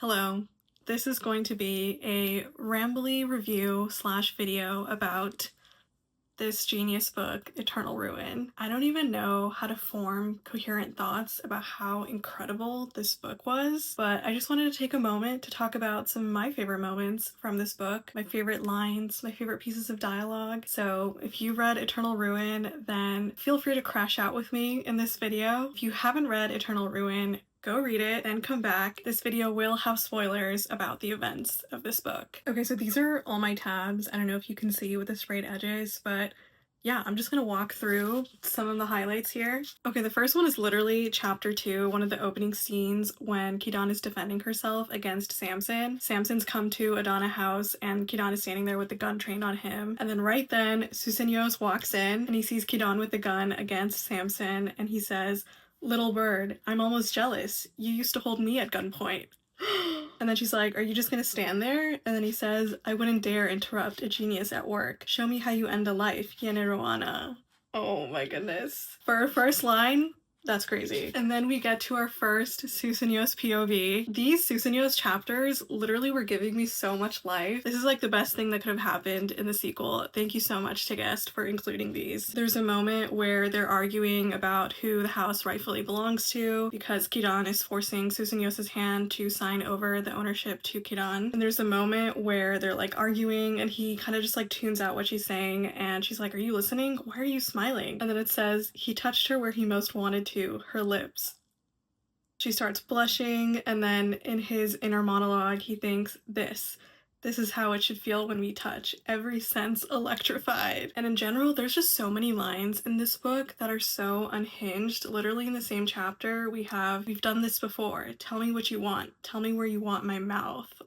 Hello, this is going to be a rambly review slash video about this genius book, Eternal Ruin. I don't even know how to form coherent thoughts about how incredible this book was, but I just wanted to take a moment to talk about some of my favorite moments from this book, my favorite lines, my favorite pieces of dialogue. So if you read Eternal Ruin, then feel free to crash out with me in this video. If you haven't read Eternal Ruin, go read it and come back. This video will have spoilers about the events of this book. Okay, so these are all my tabs. I don't know if you can see with the sprayed edges, but yeah, I'm just gonna walk through some of the highlights here. Okay, the first one is literally chapter 2, one of the opening scenes when Kidan is defending herself against Samson. Samson's come to Adana house and Kidan is standing there with the gun trained on him. And then right then, Susenyos walks in and he sees Kidan with the gun against Samson and he says, "Little bird, I'm almost jealous. You used to hold me at gunpoint." And then she's like, "Are you just gonna stand there?" And then he says, "I wouldn't dare interrupt a genius at work. Show me how you end a life, Yeneruana." Oh my goodness. For our first line, that's crazy. And then we get to our first Susenyos POV. These Susenyos chapters literally were giving me so much life. This is like the best thing that could have happened in the sequel. Thank you so much, Tigest, for including these. There's a moment where they're arguing about who the house rightfully belongs to because Kidan is forcing Susenyos' hand to sign over the ownership to Kidan. And there's a moment where they're like arguing and he kind of just like tunes out what she's saying and she's like, "Are you listening? Why are you smiling?" And then it says, "He touched her where he most wanted to, her lips." She starts blushing, and then in his inner monologue, he thinks, This is how it should feel when we touch, every sense electrified." And in general, there's just so many lines in this book that are so unhinged. Literally in the same chapter, we've done this before. Tell me what you want. Tell me where you want my mouth.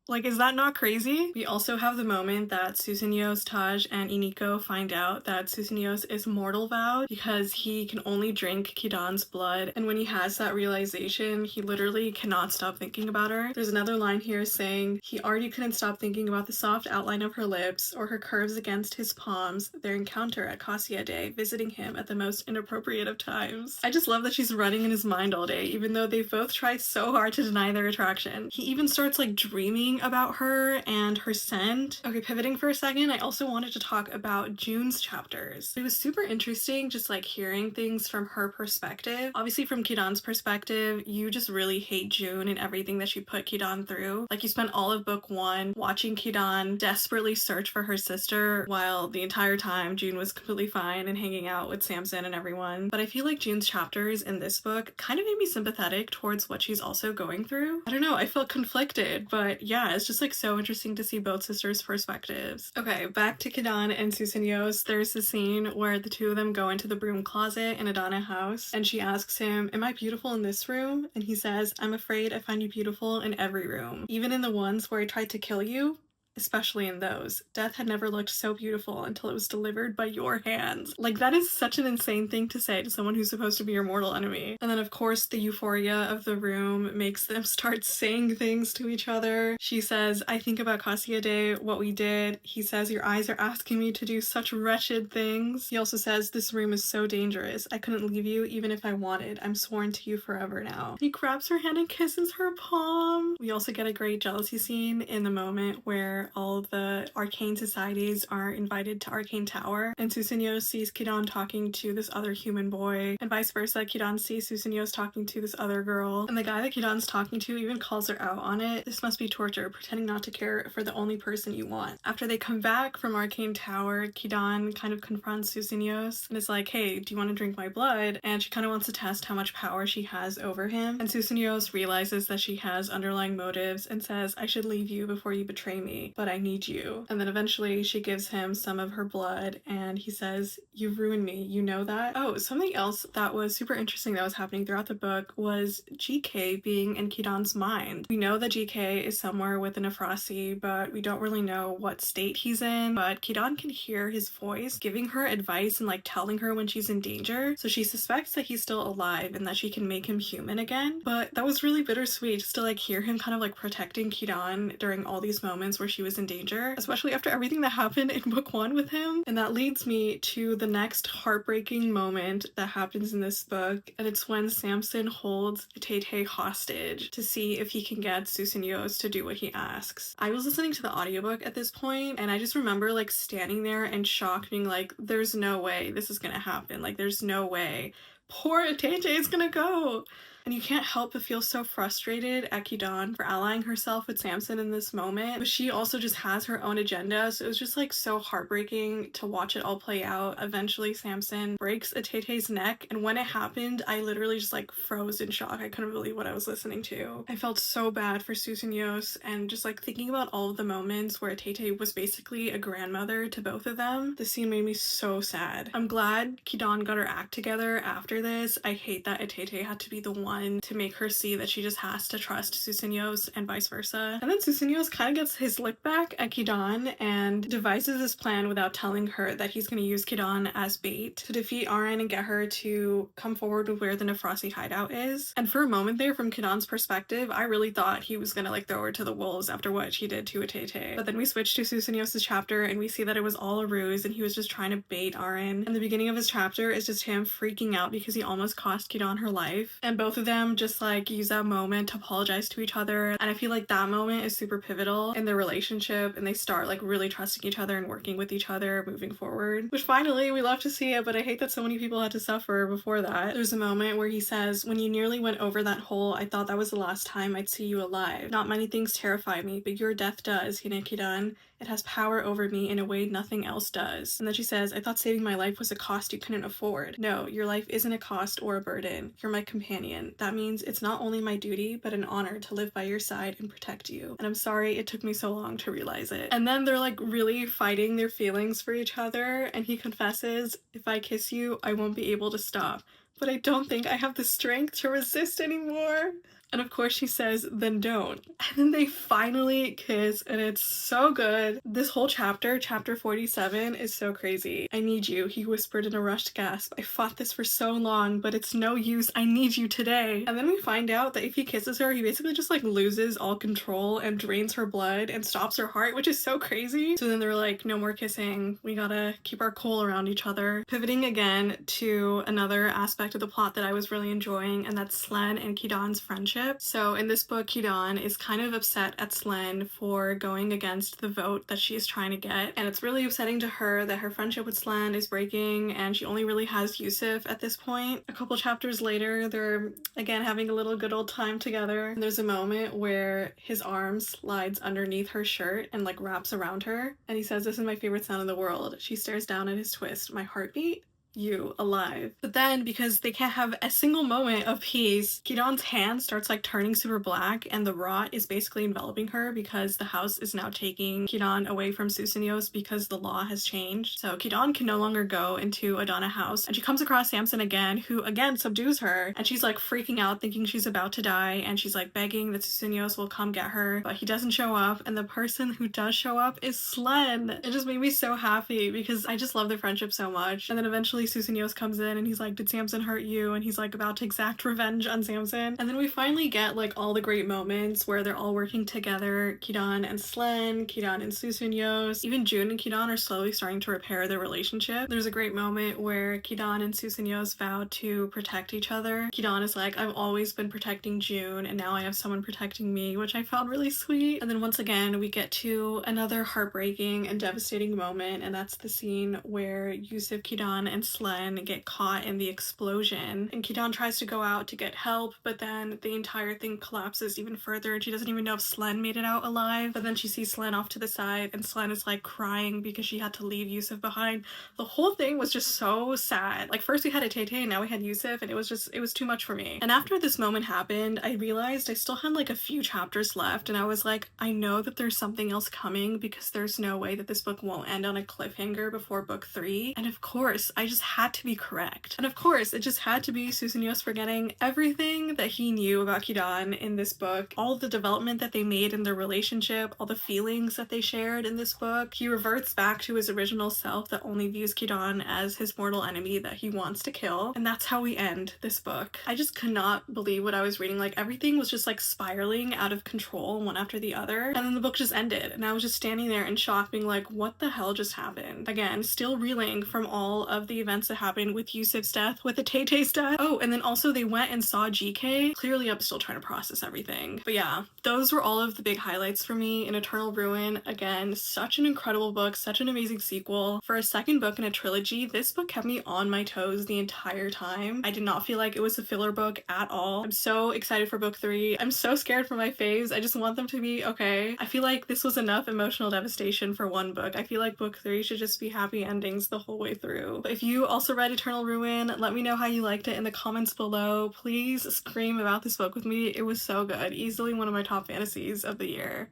Like, is that not crazy? We also have the moment that Susenyos, Taj, and Iniko find out that Susenyos is mortal vowed because he can only drink Kidan's blood, and when he has that realization, he literally cannot stop thinking about her. There's another line here saying, "He already couldn't stop thinking about the soft outline of her lips or her curves against his palms, their encounter at Cassia Day, visiting him at the most inappropriate of times." I just love that she's running in his mind all day, even though they've both tried so hard to deny their attraction. He even starts like dreaming about her and her scent. Okay, pivoting for a second, I also wanted to talk about June's chapters. It was super interesting just like hearing things from her perspective. Obviously from Kidan's perspective, you just really hate June and everything that she put Kidan through. Like you spent all of book 1 watching Kidan desperately search for her sister while the entire time June was completely fine and hanging out with Samson and everyone. But I feel like June's chapters in this book kind of made me sympathetic towards what she's also going through. I don't know, I felt conflicted, but yeah, it's just like so interesting to see both sisters' perspectives. Okay, back to Kidan and Susenyos. There's the scene where the two of them go into the broom closet in Adana house and she asks him, "Am I beautiful in this room?" And he says, "I'm afraid I find you beautiful in every room. Even in the ones where I tried to kill you. Especially in those. Death had never looked so beautiful until it was delivered by your hands." Like, that is such an insane thing to say to someone who's supposed to be your mortal enemy. And then, of course, the euphoria of the room makes them start saying things to each other. She says, "I think about Cassia Day, what we did." He says, "Your eyes are asking me to do such wretched things." He also says, "This room is so dangerous. I couldn't leave you even if I wanted. I'm sworn to you forever now." He grabs her hand and kisses her palm. We also get a great jealousy scene in the moment where all of the arcane societies are invited to Arcane Tower, and Susenyos sees Kidan talking to this other human boy, and vice versa. Kidan sees Susenyos talking to this other girl, and the guy that Kidan's talking to even calls her out on it. This must be torture, pretending not to care for the only person you want. After they come back from Arcane Tower, Kidan kind of confronts Susenyos and is like, "Hey, do you want to drink my blood?" And she kind of wants to test how much power she has over him, and Susenyos realizes that she has underlying motives and says, "I should leave you before you betray me, but I need you." And then eventually she gives him some of her blood and he says, "You've ruined me, you know that?" Oh, something else that was super interesting that was happening throughout the book was GK being in Kidan's mind. We know that GK is somewhere with an Afrasi, but we don't really know what state he's in, but Kidan can hear his voice giving her advice and like telling her when she's in danger, so she suspects that he's still alive and that she can make him human again. But that was really bittersweet just to like hear him kind of like protecting Kidan during all these moments where she he was in danger, especially after everything that happened in book 1 with him. And that leads me to the next heartbreaking moment that happens in this book, and it's when Samson holds Tay hostage to see if he can get Susenyos to do what he asks. I was listening to the audiobook at this point, and I just remember like standing there in shock, being like, there's no way this is gonna happen. Like, there's no way. Poor Tay is gonna go. And you can't help but feel so frustrated at Kidan for allying herself with Samson in this moment, but she also just has her own agenda, so it was just like so heartbreaking to watch it all play out. Eventually Samson breaks Atete's neck, and when it happened, I literally just like froze in shock. I couldn't believe what I was listening to. I felt so bad for Susenyos, and just like thinking about all of the moments where Atete was basically a grandmother to both of them, the scene made me so sad. I'm glad Kidan got her act together after this. I hate that Atete had to be the one to make her see that she just has to trust Susenyos and vice versa. And then Susenyos kind of gets his lick back at Kidan and devises this plan without telling her that he's going to use Kidan as bait to defeat Arin and get her to come forward with where the Nefrasi hideout is. And for a moment there, from Kidan's perspective, I really thought he was going to like throw her to the wolves after what she did to Atete. But then we switch to Susenyos' chapter and we see that it was all a ruse and he was just trying to bait Arin. And the beginning of his chapter is just him freaking out because he almost cost Kidan her life. And both of them just like use that moment to apologize to each other, and I feel like that moment is super pivotal in their relationship, and they start like really trusting each other and working with each other moving forward, which finally we love to see it. But I hate that so many people had to suffer before that. There's a moment where he says, when you nearly went over that hole, I thought that was the last time I'd see you alive. Not many things terrify me, but your death does, Hinekidan. It has power over me in a way nothing else does. And then she says, I thought saving my life was a cost you couldn't afford. No, your life isn't a cost or a burden. You're my companion. That means it's not only my duty, but an honor to live by your side and protect you. And I'm sorry it took me so long to realize it. And then they're like really fighting their feelings for each other, and he confesses, if I kiss you, I won't be able to stop. But I don't think I have the strength to resist anymore. And of course she says, then don't. And then they finally kiss, and it's so good. This whole chapter, chapter 47, is so crazy. I need you, he whispered in a rushed gasp. I fought this for so long, but it's no use. I need you today. And then we find out that if he kisses her, he basically just like loses all control and drains her blood and stops her heart, which is so crazy. So then they're like, no more kissing. We gotta keep our cool around each other. Pivoting again to another aspect of the plot that I was really enjoying, and that's Slen and Kidan's friendship. So in this book, Kidan is kind of upset at Slen for going against the vote that she is trying to get, and it's really upsetting to her that her friendship with Slen is breaking and she only really has Yusuf at this point. A couple chapters later, they're again having a little good old time together, and there's a moment where his arm slides underneath her shirt and like wraps around her, and he says, this is my favorite sound in the world. She stares down at his twist. My heartbeat? You alive. But then, because they can't have a single moment of peace, Kidan's hand starts like turning super black, and the rot is basically enveloping her because the house is now taking Kidan away from Susenyos because the law has changed. So Kidan can no longer go into Adana house, and she comes across Samson again, who again subdues her, and she's like freaking out thinking she's about to die, and she's like begging that Susenyos will come get her, but he doesn't show up, and the person who does show up is Slen. It just made me so happy because I just love their friendship so much. And then eventually Susenyos comes in and he's like, did Samson hurt you? And he's like about to exact revenge on Samson. And then we finally get like all the great moments where they're all working together. Kidan and Slen, Kidan and Susenyos, even June and Kidan are slowly starting to repair their relationship. There's a great moment where Kidan and Susenyos vow to protect each other. Kidan is like, I've always been protecting June and now I have someone protecting me, which I found really sweet. And then once again we get to another heartbreaking and devastating moment, and that's the scene where Yusuf, Kidan, and Slen get caught in the explosion, and Kidan tries to go out to get help, but then the entire thing collapses even further and she doesn't even know if Slen made it out alive. But then she sees Slen off to the side and Slen is like crying because she had to leave Yusuf behind. The whole thing was just so sad. Like first we had Atete and now we had Yusuf, and it was too much for me. And after this moment happened, I realized I still had like a few chapters left, and I was like, I know that there's something else coming because there's no way that this book won't end on a cliffhanger before book 3. And of course I just just had to be correct. And of course, it just had to be Susenyos forgetting everything that he knew about Kidan in this book, all the development that they made in their relationship, all the feelings that they shared in this book. He reverts back to his original self that only views Kidan as his mortal enemy that he wants to kill. And that's how we end this book. I just could not believe what I was reading. Like, everything was just like spiraling out of control one after the other. And then the book just ended. And I was just standing there in shock being like, what the hell just happened? Again, still reeling from all of the events that happened with Yusuf's death, with the Tay-Tay's death. Oh, and then also they went and saw GK. Clearly I'm still trying to process everything. But yeah, those were all of the big highlights for me in Eternal Ruin. Again, such an incredible book, such an amazing sequel. For a second book in a trilogy, this book kept me on my toes the entire time. I did not feel like it was a filler book at all. I'm so excited for book 3. I'm so scared for my faves. I just want them to be okay. I feel like this was enough emotional devastation for one book. I feel like book 3 should just be happy endings the whole way through. But if you also read Eternal Ruin, let me know how you liked it in the comments below. Please scream about this book with me. It was so good. Easily one of my top fantasies of the year.